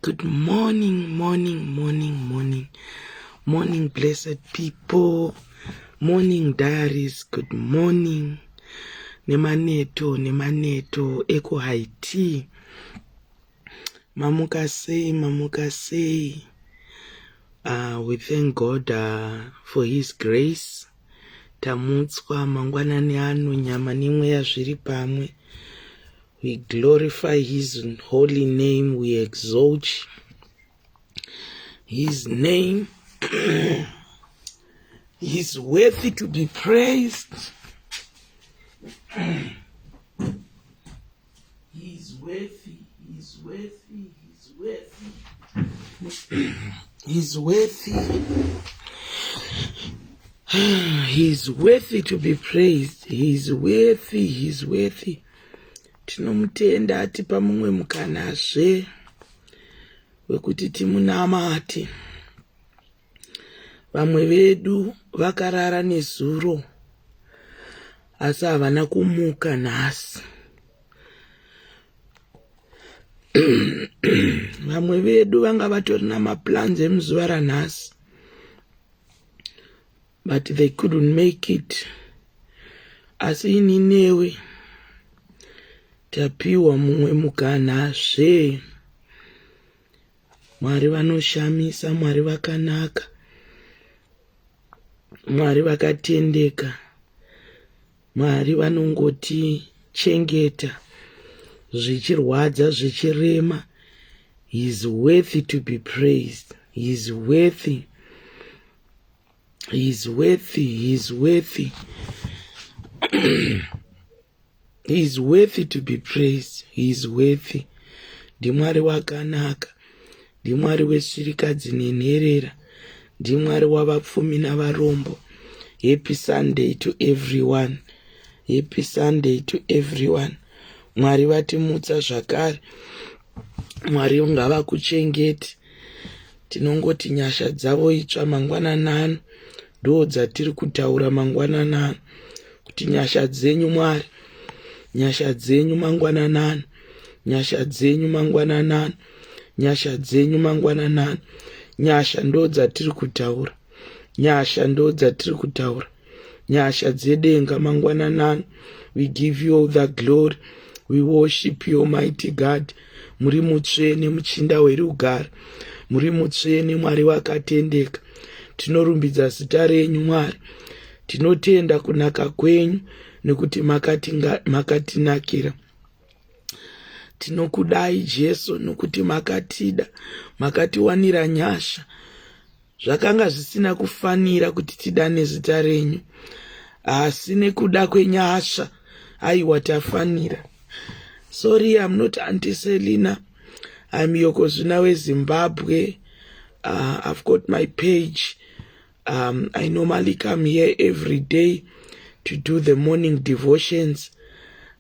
Good morning, morning, blessed people. Morning, diaries. Good morning. Nemaneto, Eko Haiti. Mamuka say. We thank God for His grace. Tamutswa mangwanani anu nyama nimwe ya zviri pamwe. We glorify His holy name. We exalt His name. He's worthy to be praised. He's worthy. He's worthy. He's worthy. He's worthy to be praised. He's worthy. Tinomutenda atipa mumwe mukanazve wekuti timunamate. Vamwe vedu vakarara nezuro asi havana kumuka nhasi. Vamwe vedu vanga vatori namaplans emuzuva ranhasi, but they couldn't make it. Asi ini newe tapiwa mumwe mukanazve. Mwari vanoshamisa, Mwari vakanaka, Mwari vakatendeka, Mwari vanongoti chengeta zvichirwadza zvichirema. He is worthy to be praised. He is worthy. He is worthy. He is worthy. He is worthy to be praised. He is worthy. Ndimwari wakanaka. Ndimwari wezvirikadzi nenherera. Ndimwari wavapfumi navarombo. Happy Sunday to everyone. Happy Sunday to everyone. Mwari vatimutsa zvakare. Mwari ngavakuchengete. Tinongoti nyasha dzavo itsva mangwananano. Ndo dzatiri kutaura mangwananano. Kuti nyasha dzenyu Mwari. Nyasha dzenyu mangwananano. Nyasha dzenyu mangwananano. Nyasha dzenyu mangwananano. Nyasha ndo dzatiri kutaura. Nyasha ndo dzatiri kutaura. Nyasha dzedenga mangwananano. We give you all the glory. We worship you, Almighty God. Muri mutsvene muchinda werugare. Muri mutsvene Mwari wakatendeka. Tinorumbidza zita renyu Mwari. Tinotenda kunaka kwenyu nekuti makatinakira. Tinokudai Jesu nokuti makatida, makatiwanira nyasha. Zvakanga zvisina kufanira kuti tidane zita renyu, asi nekuda kwenyasha aiwa tafanira. Sorry, I'm not Auntie Selina. I'm Yoko weZimbabwe. I've got my page. I normally come here every day to do the morning devotions.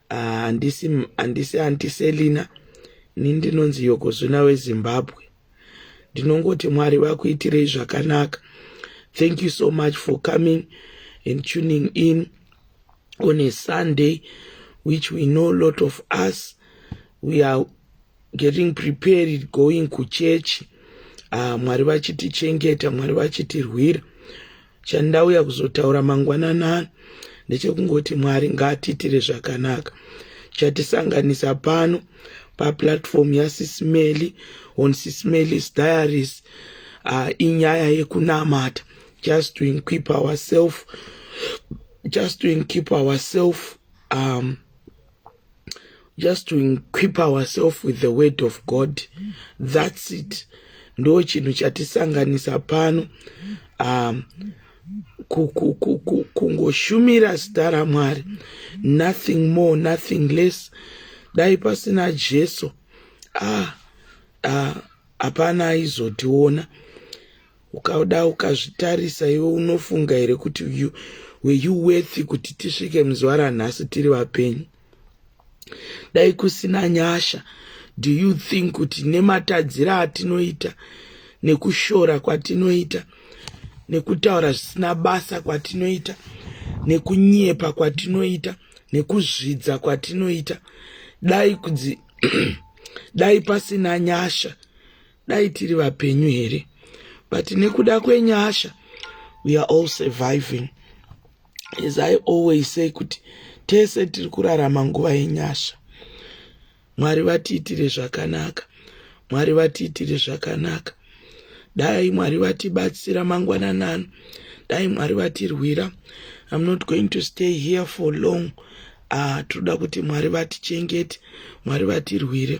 And this Auntie Selina. Nindinonzi Yoko weZimbabwe. Ndinongoti Mwari vakuitirei zvakanaka. Thank you so much for coming and tuning in on a Sunday, which we know a lot of us, we are getting prepared, going to church. Mwari vachitichengeta, Mwari vachitirwira. Chandauya kuzotaura mangwananano ndechekungoti Mwari ngaatiitire zvakanaka. Chatisanganisa pano paplatform yaSIS MELLY on SIS MELLY's diaries, inyaya yekunamata, just to equip ourselves with the word of God. That's it. Ndo chinhu chatisanganisa pano, kungoshumira zita raMwari. Nothing more, nothing less. Dai pasina Jesu, hapana aizotiona. Ukauda ukazvitarisa iwe unofunga here kuti were you worthy kuti tisvike muzuva ranhasi tiri vapenyu? Dai kusina nyasha, do you think kuti nematadzira atinoita, nekushora kwatinoita, nekutaura zvisina basa kwatinoita, nekunyepa kwatinoita, nekuzvidza kwatinoita, dai pasina nyasha, dai tiri vapenyu here, but nekuda kwenyasha we are all surviving. As I always say, kuti tese tiri kurarama nguva yenyasha. Mwari vatiitire zvakanaka, Mwari vatiitire zvakanaka. Dai Mwari vatibatsira mangwananano, dai Mwari vatirwira. I'm not going to stay here for long. Toda kuti Mwari vatichengete, Mwari vatirwire.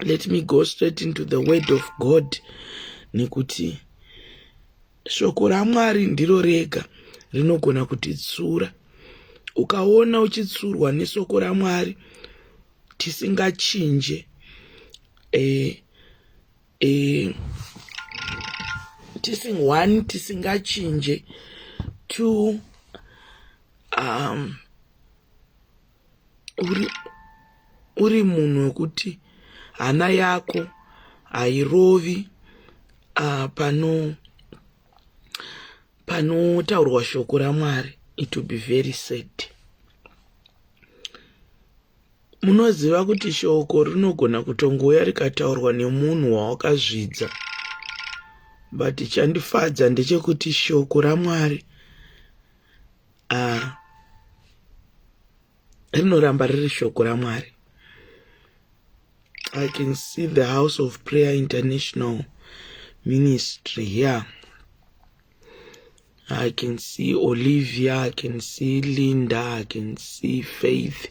Let me go straight into the word of God. Nikuti shoko raMwari ndiro rega rinogona kutitsura. Ukaona uchitsurwa nesoko raMwari tisingachinje, tisingachinje, two, uri munhu wekuti hana yako hairovi panotaurwa shoko raMwari, it will be very sad. Munoziva kuti shoko rinogona kutongouya rikataurwa nemunhu wawakazvidza, but chandifadza ndechekuti shoko raMwari rinoramba riri shoko raMwari. I can see the House of Prayer International Ministry here. I can see Olivia, I can see Linda, I can see Faith,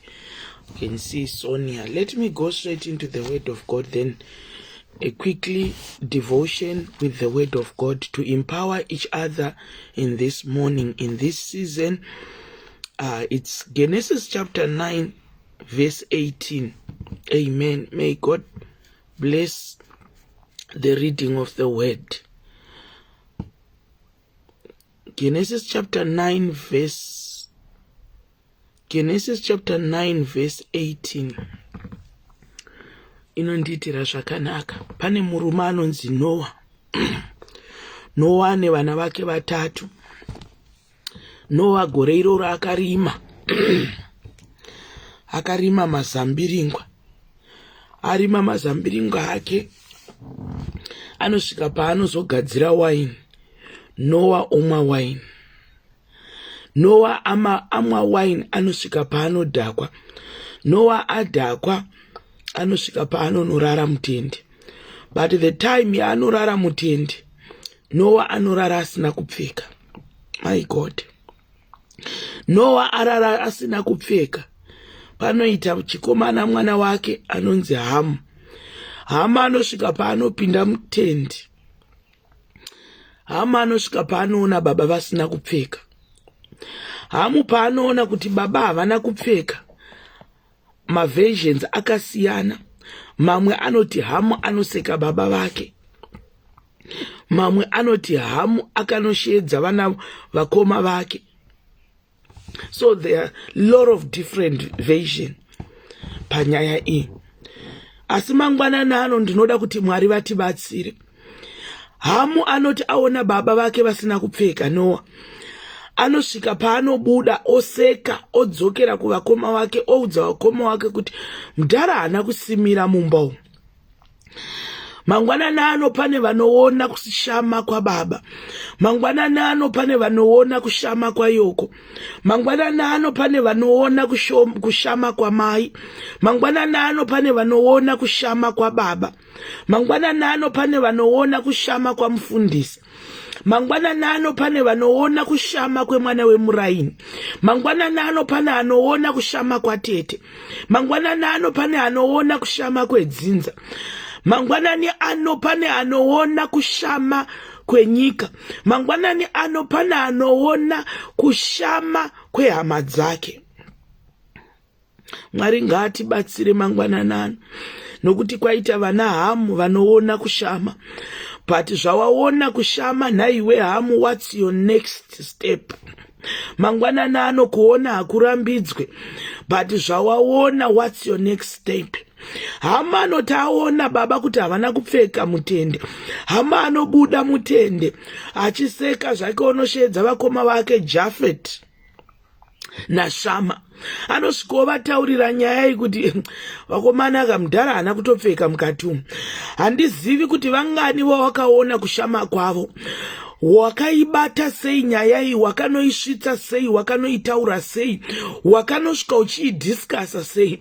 I can see Sonia. Let me go straight into the word of God, then a quickly devotion with the word of God to empower each other in this morning, in this season. It's Genesis chapter 9 verse 18. Amen. May God bless the reading of the word. Genesis chapter 9 verse 18. Inonditira zvakanaka. Pane murume anonzi Noah. Noah nevana vake vatatu. Noah gore iroro akarima. Akarima mazambiringwa. Arima mazambiringwa ake. Anosvika paanozogadzira wine. Noah omwa wine. Noah amwa wine anosvika paanodhakwa. Noah adhakwa anosvika paanonorara mutende. But the time yaanorara mutende, Noah anorara asina kupfeka. My God. Noah arara asina kupfeka. Panoita chikomana mwana wake anonzi Hamu. Hamu anosvika paanopinda mutende. Hamu anosvika paanoona baba vasina kupfeka. Hamu paanoona kuti baba havana kupfeka, maversions akasiyana. Mamwe anoti Hamu anoseka baba vake. Mamwe anoti Hamu akanoshedza vana vakoma vake. So there are a lot of different versions panyaya iyi. Asi mangwananano ndinoda kuti Mwari vatibatsire. Hamu anoti aona baba vake vasina kupfeka, Noah anosvika paanobuda oseka, odzokera kuvakoma vake, oudza vakoma vake kuti mudhara haana kusimira mumba umu. Mangwananano pane vanoona kushama kwa baba. Mangwananano pane vanoona kushama kwa Yoko. Mangwananano pane vanoona kushama kwa mai. Mangwananano pane vanoona kushama kwa baba. Mangwananano pane vanoona kushama kwa mfundisi. Mangwananano pane vanoona kushama kwe mwana wemuraini. Mangwananano pane anoona kushama kwa tete. Mangwananano pane anoona kushama kwe dzinza. Mangwanani ano pane anoona kushama kwenyika. Mangwanani ano pane anoona kushama kwehama dzake. Mwari ngaatibatsire mangwananano, nokuti kwaita vana Hamu vanoona kushama. But zvawaona kushama, nhaiwe Hamu, what's your next step? Mangwananano kuona hakurambidzwe, but zvawaona, what's your next step? Hama anotaona baba kuti havana kupfeka mutende. Hama anobuda mutende achiseka zvake, onoshedza vakoma vake Jafet. nashama anosvikawo vataurira nyaya yekuti vakomana kamudhara hana kutopfeka mukati umu. Handizivi kuti vangani vawakaona kushama kwavo, wakaibata sei nyaya iyi, wakanoisvitsa sei, wakanoitaura sei, wakanosvika uchiidhiskasa sei.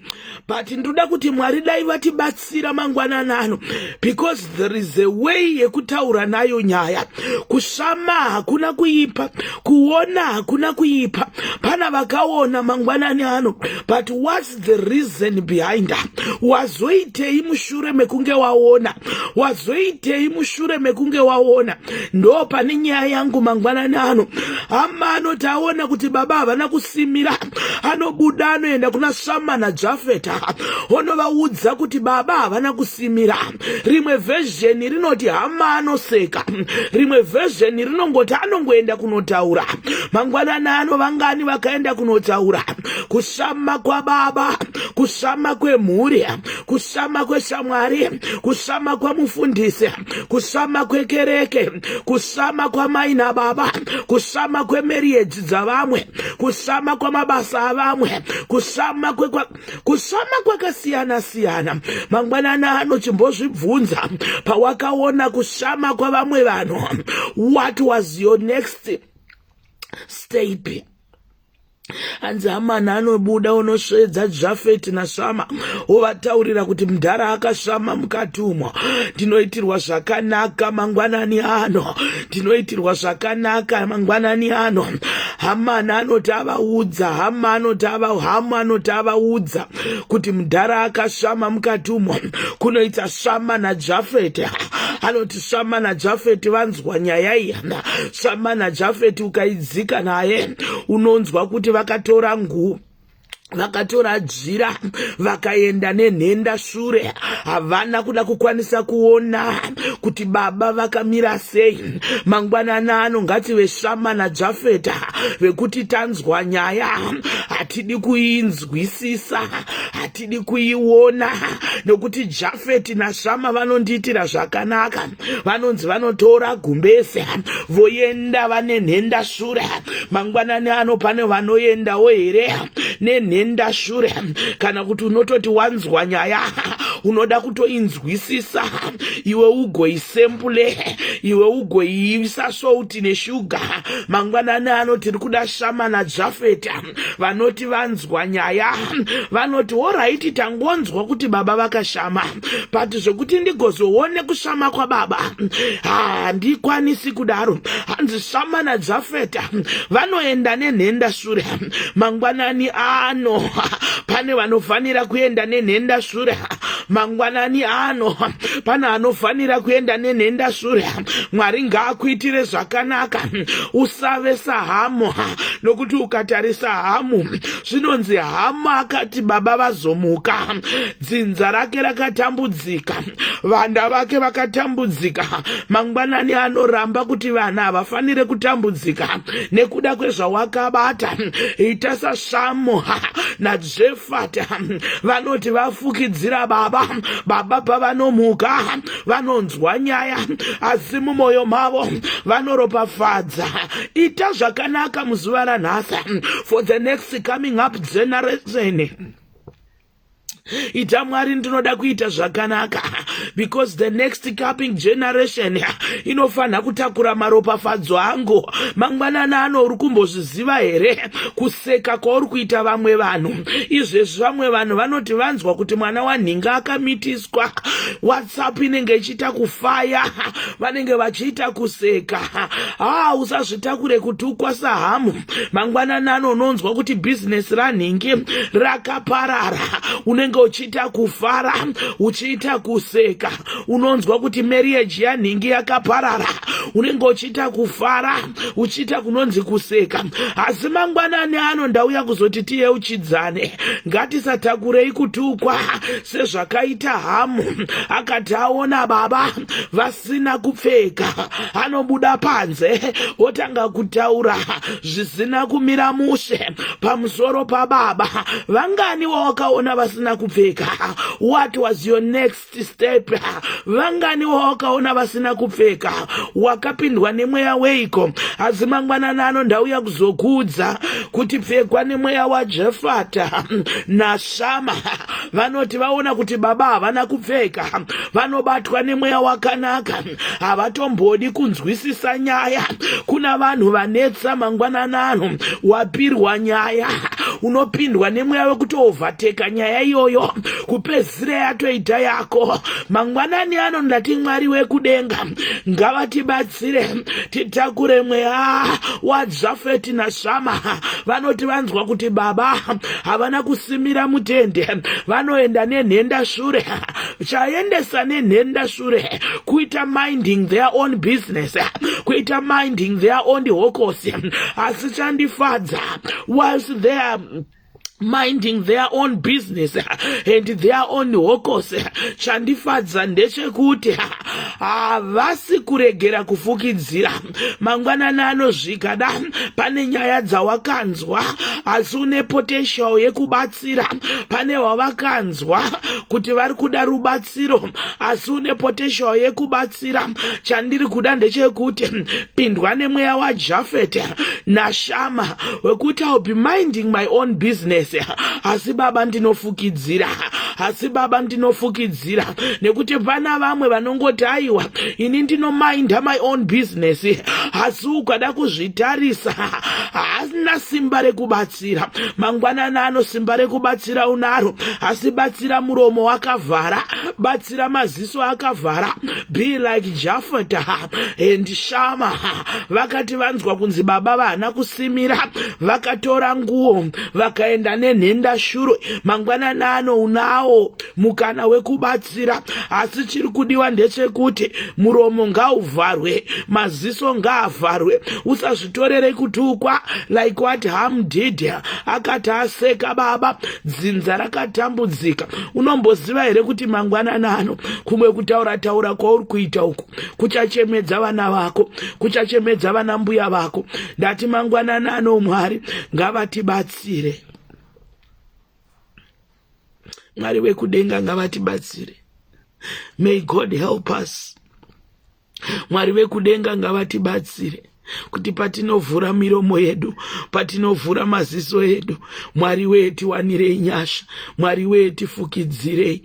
But ndoda kuti Mwari dai vatibatsira mangwanana ano, because there is a way yekutaura nayo nyaya. Kushama hakuna kuipa, kuona hakuna kuipa. Pana vakaona mangwanani ano, but what's the reason behind that? Wazoitei mushure mekunge waona, wazoitei mushure mekunge waona. Ndo pani nyaya yangu mangwanani ano. Hama anotaona kuti baba havana kusimira, anobuda anoenda kuna Shama na Jafeta, onovaudza kuti baba havana kusimira. Rimwe version rinoti hama anoseka, rimwe version rinongoti anongoenda kunotaura. Mangwanani ano vangani vakaenda kunotaura. Kushama kwa baba, kushama kwe mhuri, kushama kwe shamwari, kushama kwa mufundisi, kushama kwe kereke, kushama kwa mai na baba, kushama kwe marriage za vamwe, kushama kwa mabasa avamwe, kushama kwakasiyana siyana. Mangwanani ano chimbozvibvunza pawakaona kushama kwa vamwe vanhu, what was your next step? Hanzi Hamani anobuda unosvedza Jafeti naShama, ovataurira kuti mudhara akashama mukati umo. Tinoitirwa zvakanaka mangwanani ano, tinoitirwa zvakanaka mangwanani ano. Hamani anoti avaudza, Hamu anoti avaudza kuti mudhara akashama mukati umo. Kunoita Shama naJafeti. Anoti Shama naJafeti vanzwa nyaya iyi. Shama naJafeti ukaidzika naye, unonzwa kuti vakatora nguo, vakatora jira, vakaenda nenhenda shure. Havana kuda kukwanisa kuona kuti baba vakamira sei. Mangwanani ano ngative Shama naJafeta vekuti tanzwa nyaya, hatidi kuinzwisisa, hatidi kuiona, nokuti Jafeti naShama vanondiitira zvakanaka. Vanonzi vanotora gumbeze voenda vane nhenda shure. Mangwanani ano pane vanoendawo here nenhenda shure. Kana kuti unototi wanzwa nyaya unoda kutoinzwisisa, iwe ugoisempule, iwe ugoiisa sauti neshuga. Mangwanani ano tiri kuda Shama naJafeti vanoti vanzwa nyaya, vanoti alright tangonzwa kuti baba vakashama, but zvokuti ndigozoone kushama kwa baba handikwanisi kudaro. Hanzi Shama naJafeti vanoenda nenhenda shure. Mangwanani ano pane vanofanira kuenda nenhenda shure. Mangwanani ano pana anofanira kuenda nenhenda shure. Mwari ngaakuitire zvakanaka, usave saHamu, nokuti ukatarisa Hamu zvinonzi Hamu akati baba vazomuka, dzinza rake rakatambudzika, vanda vake vakatambudzika. Mangwanani anoramba kuti vana havafanire kutambudzika nekuda kwezvawakabata. Ita saShamu naJefata vanoti vafukidzira baba, baba pavanomuka vanonzwa nyaya, asi mumwoyo mavo vanoropafadza. Ita zvakanaka muzuva ranhasi for the next coming up generation. Ita Mwari ndinoda kuita zvakanaka, because the next coming generation inofana kutakura maropafadzo angu. Mangwanani ano uri kumbozviziva here kuseka kwauri kuita vamwe vanhu? Izvezvi vamwe vanhu vanoti vanzwa kuti mwana wanhinga akamitiswa, WhatsApp inenge ichiita kufaya, vanenge vachiita kuseka. Usazvitakure kutukwa saHamu. Mangwanani ano unonzwa kuti business ranhingi rakaparara, unenge uchiita kufara, uchiita kuseka. Unonzwa kuti marriage yanhingi yakaparara, unenge uchiita kufara, uchiita kunonzi kuseka. Asi mangwanani ano ndauya kuzoti tiyeuchidzane, ngatisatakurei kutukwa sezvakaita Hamu. Akati aona baba vasina kupfeka, anobuda panze otanga kutaura zvisina kumira mushe pamusoro pababa. Vangani wawakaona vasina kupfeka? kupfeka? What was your next step? Vangani wakaona vasina kupfeka, wakapindwa nemweya weiko, asi mangwanana ano ndauya kuzokudza kuti pfekwa nemweya waJefata naShama. Vanoti vaona kuti baba havana kupfeka, vanobatwa nemweya wakanaka, havatombodi kunzwisisa nyaya. Kuna vanhu vanetsa mangwanana ano, wapirwa nyaya, unopindwa nemweya wekuti overteka nyaya iyoyo, kupedzisira yatoita yako. Mangwanani ano ndati Mwari wekudenga ngavatibatsire titakure mweya waJafeti naShama. Vanoti vanzwa kuti baba havana kusimira mutende, vanoenda nenhenda shure. Chaendesa nenhenda shure kuita minding their own business, kuita minding their own hokosi. Asi chandifadza, whilst they are minding their own business and their own workers, chandifadza ndechekuti havasi kuregera kufukidzira. Mangwanana anozvikada pane nyaya dzawakanzwa asi une potential yekubatsira, pane wavakanzwa kuti vari kuda rubatsiro asi une potential yekubatsira. Chandiri kuda ndechekuti pindwa nemweya waJafet naShama wekuti I'll be minding my own business, asi baba ndinofukidzira, asi baba ndinofukidzira. Nekuti pana vamwe vanongoti aiwa ini ndinominda my own business, asi ukada kuzvitarisa hasina simba rekubatsira. Mangwanana ano simba rekubatsira unaro, asi batsira muromo wakavhara, batsira maziso akavhara. Be like Jafeta and Shama. Vakati vanzwa kunzi baba vana kusimira, vakatora nguo vakaenda nenhenda shure. Mangwanana ano unawo mukana wekubatsira, asi chiri kudiwa ndechekuti muromo ngauvharwe, maziso ngaavharwe. Usazvitorere kutukwa like what Ham did. Akati aseka baba, dzinza rakatambudzika. Unomboziva here kuti mangwanana ano kumwe kutaura taura kwauri kuita uku kuchachemedza vana vako, kuchachemedza vana mbuya vako. Ndati mangwanana ano Mwari ngavatibatsire. Mwari wekudenga ngavatibatsire. May God help us. Mwari wekudenga ngavatibatsire kuti patinovhura miromo yedu, patinovhura maziso edu, Mwari wetu wanirei nyasha, Mwari wetu fukidzirei.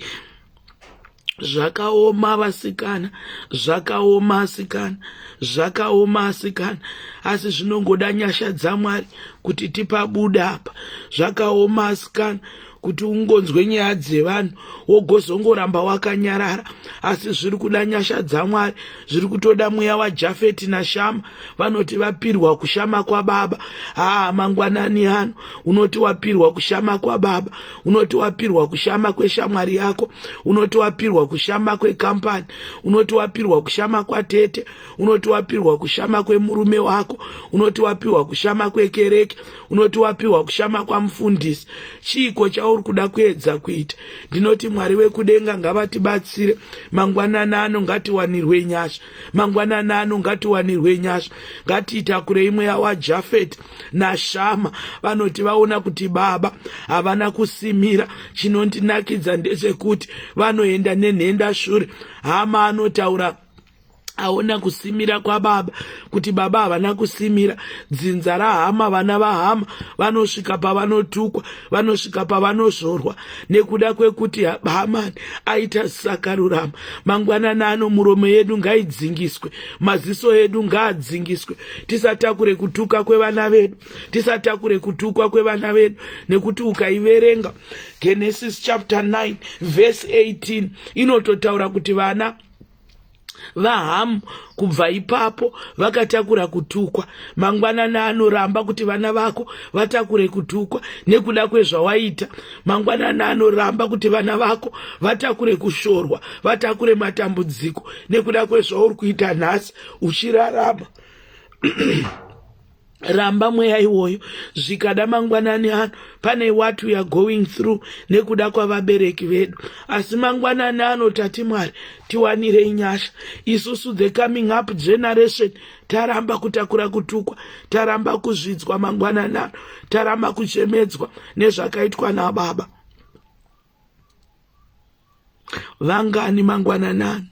Zvakaoma vasikana, zvakaoma asikana, zvakaoma asikana, asi zvinongoda nyasha dzaMwari kuti tipabuda apa. Zvakaoma asikana kuti ungonzwe nyaya dzevanhu wogozongoramba wakanyarara, asi zviri kuda nyasha dzaMwari, zviri kutoda mweya waJafeti naShama. Vanoti vapirwa kushama kwababa. Mangwanani ano unoti wapirwa kushama kwababa, unoti wapirwa kushama kweshamwari yako, unoti wapirwa kushama kwekampani, unoti wapirwa kushama kwatete, unoti wapirwa kushama kwemurume wako, unoti wapirwa kushama kwekereke, unoti wapirwa kushama kwamufundisi. Chiko chauri kuda kuedza kuita. Ndinoti Mwari wekudenga ngavatibatsire. Mangwanana ano ngatiwanirwe nyasha, mangwanana ano ngatiwanirwe nyasha. Ngatiitakure mweya waJafeti naShama. Vanoti vaona kuti baba havana kusimira. Chinondinakidza ndechekuti vanoenda nenhenda shure. Hama anotaura aona kusimira kwa baba, kuti baba havana kusimira. Dzinza rahama, vana vahama vanosvika pavanotukwa, vanosvika pavanozorwa nekuda kwekuti Hamani aita sakarurama. Mangwanana ano muromo yedu ngaidzingiswe, maziso edu ngaadzingiswe. Tisatakure kutuka kwevana vedu, tisatakure kutukwa kwevana vedu. Nekuti ukaiverenga Genesis chapter 9 verse 18 inototaura kuti vana vaHamu kubva ipapo vakatakura kutukwa. Mangwanana anoramba kuti vana vako vatakure kutukwa nekuda kwezvawaita. Mangwanana anoramba kuti vana vako vatakure kushorwa, vatakure matambudziko nekuda kwezvauri kuita nhasi uchirarama. Ramba mweya iwoyo. Zvikada mangwanani ano pane what we are going through nekuda kwavabereki vedu, asi mangwanani ano tati Mwari tiwanire nyasha. Isusu the coming up generation taramba kutakura kutukwa, taramba kuzvidzwa mangwanani ano, taramba kuchemedzwa nezvakaitwa nababa. Vangani mangwananano.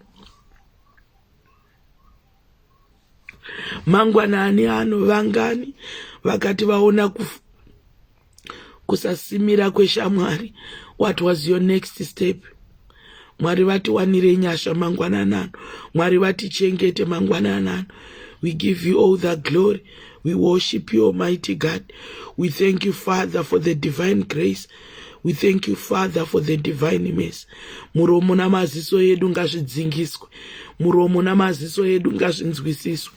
Mangwanani ano vangani vakati vaona kusasimira kweshamwari. What was your next step? Mwari vatiwanire nyasha mangwananano. Mwari vatichengete mangwananano. We give you all the glory. We worship you, Almighty God. We thank you, Father, for the divine grace. We thank you, Father, for the divine mercy. Muromo namaziso edu ngazvidzingiswe. Muromo namaziso edu ngazvinzwisiswe.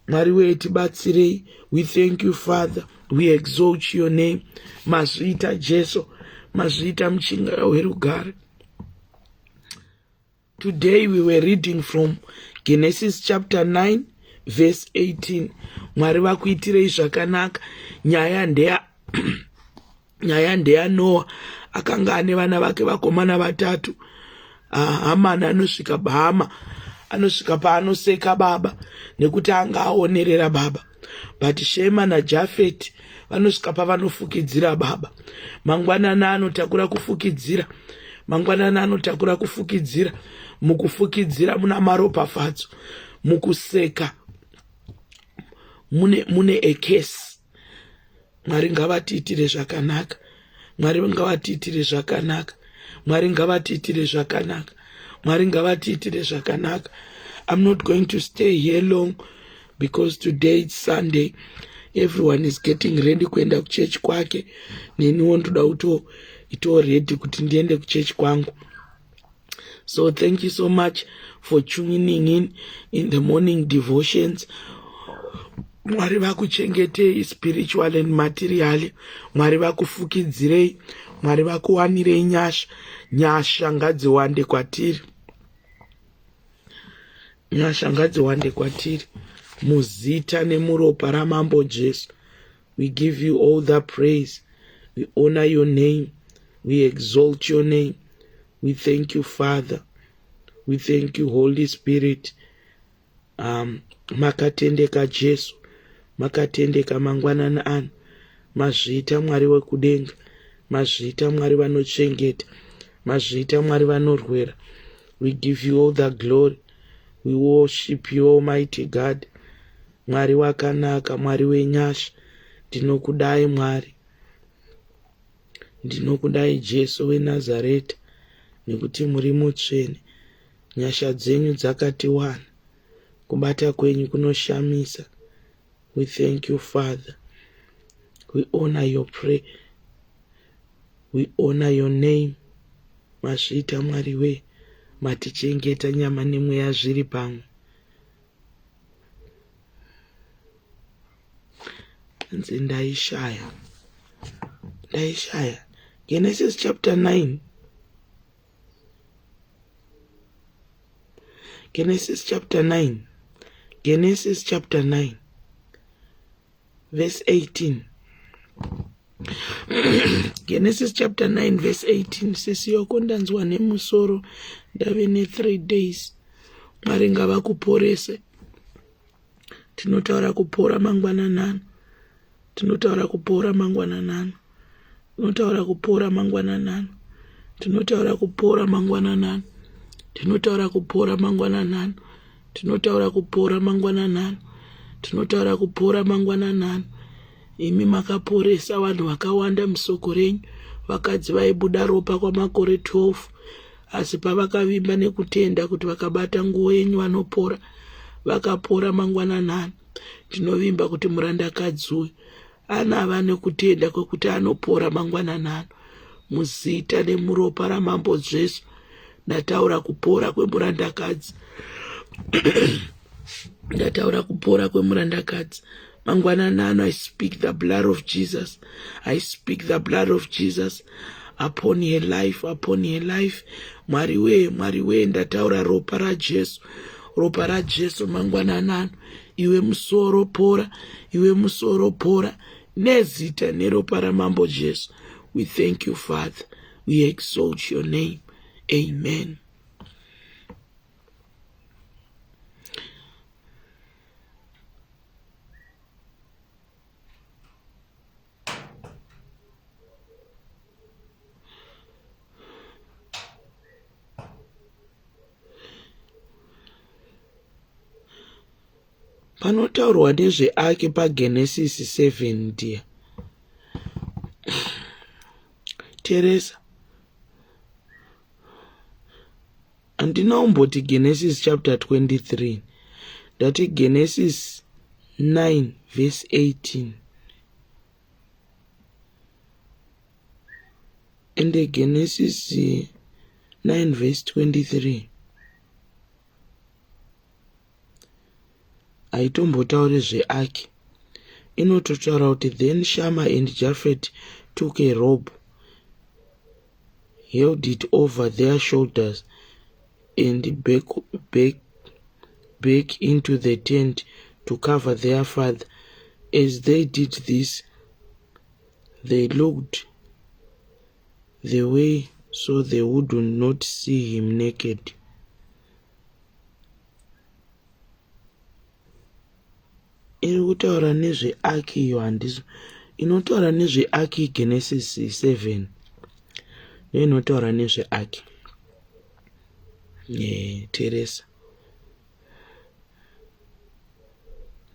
Mwari wetu batsirei. We thank you, Father. We exalt your name. Mazvita Jesu. Mazvita mchinga werugare. Today we were reading from Genesis chapter 9, verse 18. Mwari vakuitirei zvakanaka. Nyaya ndeya Noah. Akanga ane vana vake vakomana vatatu. Hamani anosvika pahama. Anosvika paanoseka baba nekuti anga aonerera baba. But Shema naJafeti vanosvika pavanofukidzira baba. Mangwanana anotakura kufukidzira. Mangwanana anotakura kufukidzira. Mukufukidzira muna maropafadzo. Mukuseka mune ekesi. Mwari ngavatiitire zvakanaka. Mwari ngavatiitire zvakanaka. Mwari ngavatiitire zvakanaka. Mwari ngavatiitire zvakanaka. I'm not going to stay here long because today it's Sunday. Everyone is getting ready kuenda kuchurch kwake. Neniwo ndoda ito ready kuti ndiende kuchurch kwangu. So thank you so much for tuning in the morning devotions. Mwari vakuchengetei spiritual and material. Mwari vakufukidzirei. Mwari vakuwanirei nyasha. Nyasha ngadziwande kwatiri. Nyasha ngadziwande kwatiri. Muzita nemuropa ramambo Jesu. We give you all the praise. We honor your name. We exalt your name. We thank you, Father. We thank you, Holy Spirit. Makatendeka Jesu. Makatendeka mangwanana ano. Mazvita Mwari wekudenga. Mazvita Mwari vanochengeta. Mazvita Mwari vanorwera. We give you all the glory. We worship you, Almighty God. Mwari wakanaka, Mwari wenyasha. Ndinokudai Mwari. Ndinokudai Jesu weNazareta. Nekuti muri mutsvene. Nyasha dzenyu dzakatiwana. Kubata kwenyu kunoshamisa. We thank you, Father. We honor your prayer. We honor your name. Mazvita Mwari we. Matichengeta nyama nemweya zviri pamwe. Nze ndaishaya. Genesis chapter 9. Genesis chapter 9. Genesis chapter 9. Verse 18. Genesis chapter 9 verse 18 sisi Yoko ndanzwa nemusoro ndave 3 days. Mwari ngavakuporese. Tinotaura kupora mangwananano. Tinotaura kupora mangwananano. Tinotaura kupora mangwananano. Tinotaura kupora mangwananano. Tinotaura kupora mangwananano. Tinotaura kupora mangwananano. Tinotaura kupora mangwananano. Imi makaporesa vanhu vakawanda musoko renyu. Vakadzi vaibuda ropa kwamakore 12. Asi pavakavimba nekutenda kuti vakabata nguo yenyu vanopora. Vakapora mangwananano. Tinovimba kuti murandakadzi uyu anava nekutenda kwekuti anopora mangwananano. Muzita nemuropa ramambo Jesu. Ndataura kupora kwemurandakadzi. Ndataura kupora kwemurandakadzi. Mangwananano, I speak the blood of Jesus. I speak the blood of Jesus upon her life, upon her life. Mwari we, ndataura ropa raJesu. Ropa raJesu mangwananano. Iwe musoro pora, iwe musoro pora. Nezita neropa ramambo Jesu. We thank you, Father. We exalt your name. Amen. Panotaurwa nezveake paGenesis 7 ndiye. Teresa, andinaumboti Genesis chapter 23, ndati Genesis 9 verse 18 and the Genesis 9 verse 23. Aitombotauri zveake. Inototaura kuti then Shama and Japheth took a robe, held it over their shoulders, and back into the tent to cover their father. As they did this, they looked the way so they would not see him naked. Iri kutaura nezveaki iyo handizo. Inotaura nezveaki Genesis 7. Inotaura nezveaki. Teresa.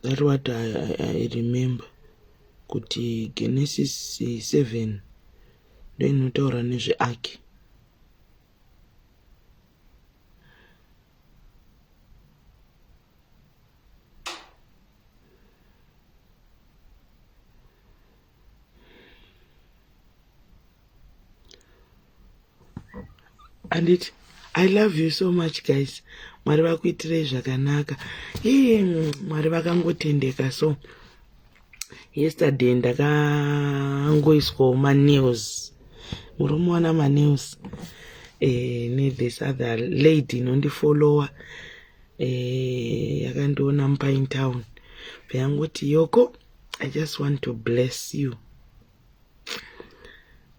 That's what I remember. Kuti Genesis 7 inotaura nezveaki. And I love you so much, guys. Mwari vakuitirei zvakanaka. Mwari vakangotendeka. So yesterday ndakangoiswawo manews. Muromuona manews. This other lady inondifollowa. Yakandiona muPine Town. Peyangoti Yoko, I just want to bless you.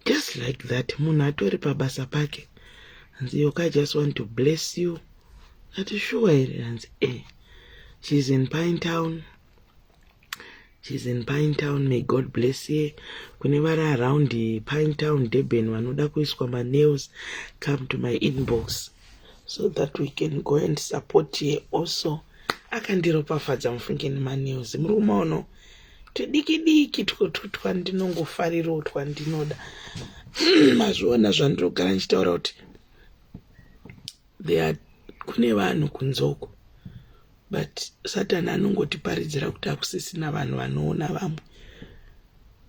Just like that. Munhu atori pabasa pake. And Yoko, I just want to bless you. That is sure. And she's in Pine Town. She's in Pine Town. May God bless her. Whenever around the Pine Town, Deben, wanoda kuiswa my nails, come to my inbox so that we can go and support her also. Akandiropafadza mufungeni manews. Murumaono tudiki twandinongofarira twandinoda. Mazviona zvandinogara ndichitaura kuti kune vanhu kunzoko, but Satan anongotiparidzira kuti akusisina vanhu vanoona vamwe.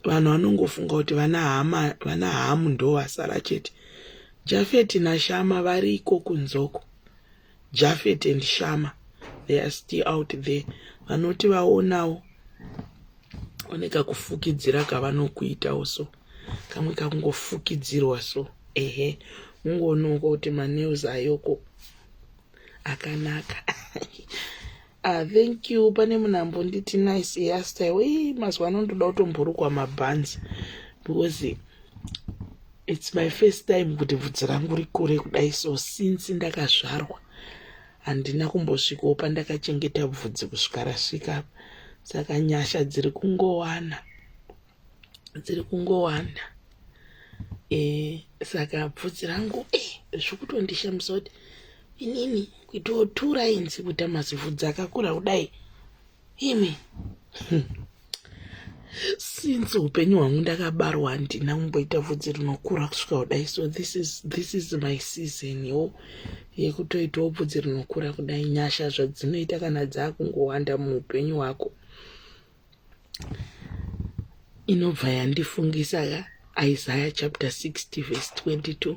Vanhu vanongofunga kuti vana hamu ndo vasara chete. Japheth naShama variko kunzoko. Japheth and Shama, they are still out there. Vanoti vaonawo oneka kufukidzira kavanokuitawo so. Kamwe kakungofukidzirwa so. Mungoonoko kuti manews ayoko akanaka. Thank you. Pane munambo nditi nice hairstyle. Mazuva ano ndoda kutomborukwa mabanzi because it's my first time kuti bvudzi rangu rikure kudai. So since ndakazvarwa handina kumbosvikawo pandakachengeta bvudzi kusvika rasvika. Saka nyasha dziri kungowana. Saka bvudzi rangu zvikutondishamisa kuti inini kuitotura inzi kuti amazivhudzi akakura kudai. Since upenyu hwangu ndakabarwa handina kumboita bvudzi rinokura kusvika kudai. So this is my season yekutoitawo bvudzi rinokura kudai. Nyasha zvadzinoita kana dzakungowanda muupenyu hwako inobva yandifungisa Isaiah chapter 60 verse 22.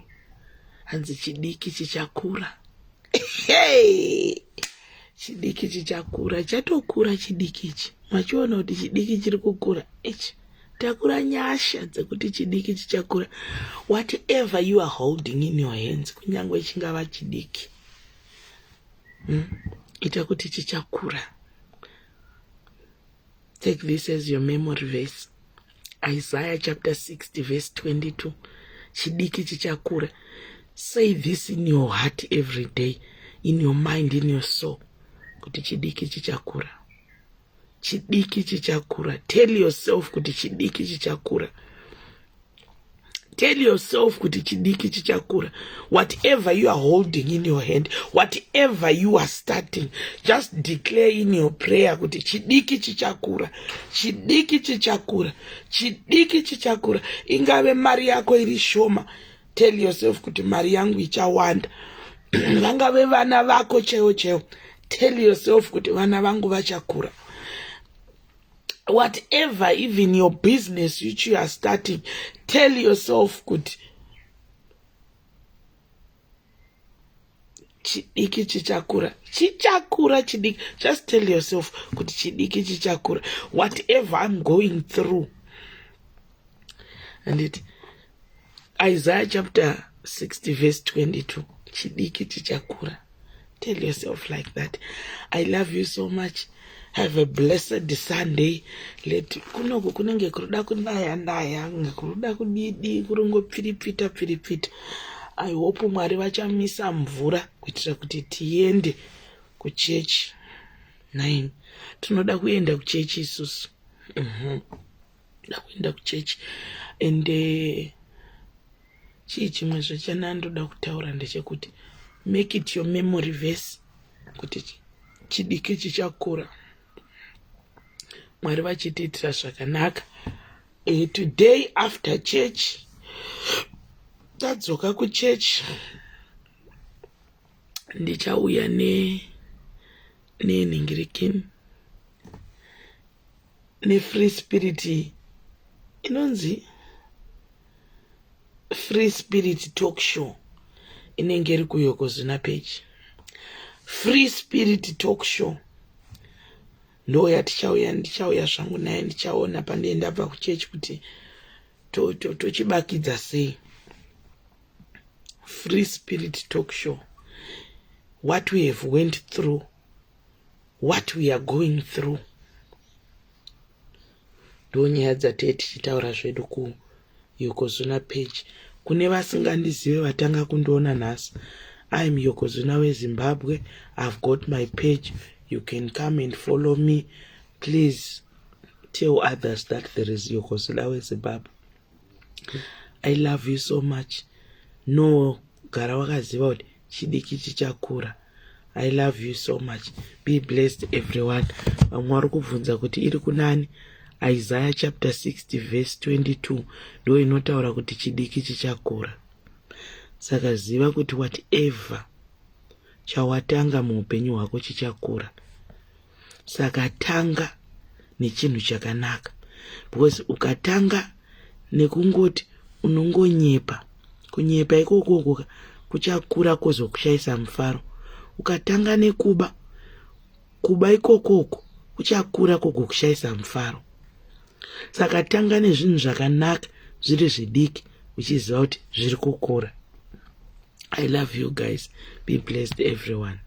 Hanzi chidiki chichakura. Chidiki chichakura. Chatokura chidiki ichi. Machiona kuti chidiki chiri kukura. Takura nyasha dzekuti chidiki chichakura. Whatever you are holding in your hands, kunyangwe chingava chidiki, ita kuti chichakura. Take this as your memory verse. Isaiah chapter 60 verse 22. Chidiki chichakura. Say this in your heart every day, in your mind, in your soul. Kuti chidiki chichakura. Chidiki chichakura. Tell yourself kuti chidiki chichakura. Tell yourself kuti chidiki chichakura. Whatever you are holding in your hand, whatever you are starting, just declare in your prayer kuti chidiki chichakura, chidiki chichakura, chidiki chichakura. Ingave mari yako iri shoma, tell yourself kuti mari yangu ichawanda. Vangave vana vako cheo cheo, tell yourself kuti vana vangu vachakura. Whatever, even your business which you are starting, tell yourself kuti chidiki chichakura, chichakura chidiki. Just tell yourself kuti chidiki chichakura. Whatever I'm going through, and it Isaiah chapter 60 verse 22, chidiki chichakura. Tell yourself like that. I love you so much. Have a blessed Sunday. Let kunoku kunenge kuruda kunaya ndaya, kuruda kudidi, kurungo piripita. I hope Mwari vachamisa mvura kuitira kuti tiende kuchechi 9. Tinoda kuenda kuchechi isusu. Da kuenda kuchechi. And chii chimwe zvachanandoda kutaura ndechekuti make it your memory verse kuti chidiki chichakura. Mwari vachitiitira zvakanaka. Today after church, tadzoka kuchechi, ndichauya nenhingirikini free spirit inonzi free spirit talk show inenge iri kuyoko zina page. Free spirit talk show ndo ndichauya zvangu naye, ndichaona pandienda pa kuchechi kuti tochibakidza sei. Free spirit talk show, what we have went through, what we are going through. Ndo nyaya dzatete tichitaura zvedu ku Yokozuna page. Kune vasingandizive vatanga kundiona nhasi, I'm Yokozuna weZimbabwe. I've got my page. You can come and follow me. Please tell others that there is Yokozuna weZimbabwe. I love you so much. No, gara wakaziva kuti chidiki chichakura. I love you so much. Be blessed everyone. Vamwe vari kubvunza kuti iri kunani. Isaiah chapter 60 verse 22 ndo inotaura kuti chidiki chichakura. Saka ziva kuti whatever chawatanga muupenyu hwako chichakura. Saka tanga nechinhu chakanaka, because ukatanga nekungoti unongonyepa, kunyepa ikoko kuchakura kwozokushayisa mufaro. Ukatanga nekuba, kuba ikokoko kuchakura kwokushayisa mufaro. Saka tanga nezvinhu zvakanaka zviri zvidiki uchiziva kuti zviri kukura. I love you guys. Be blessed everyone.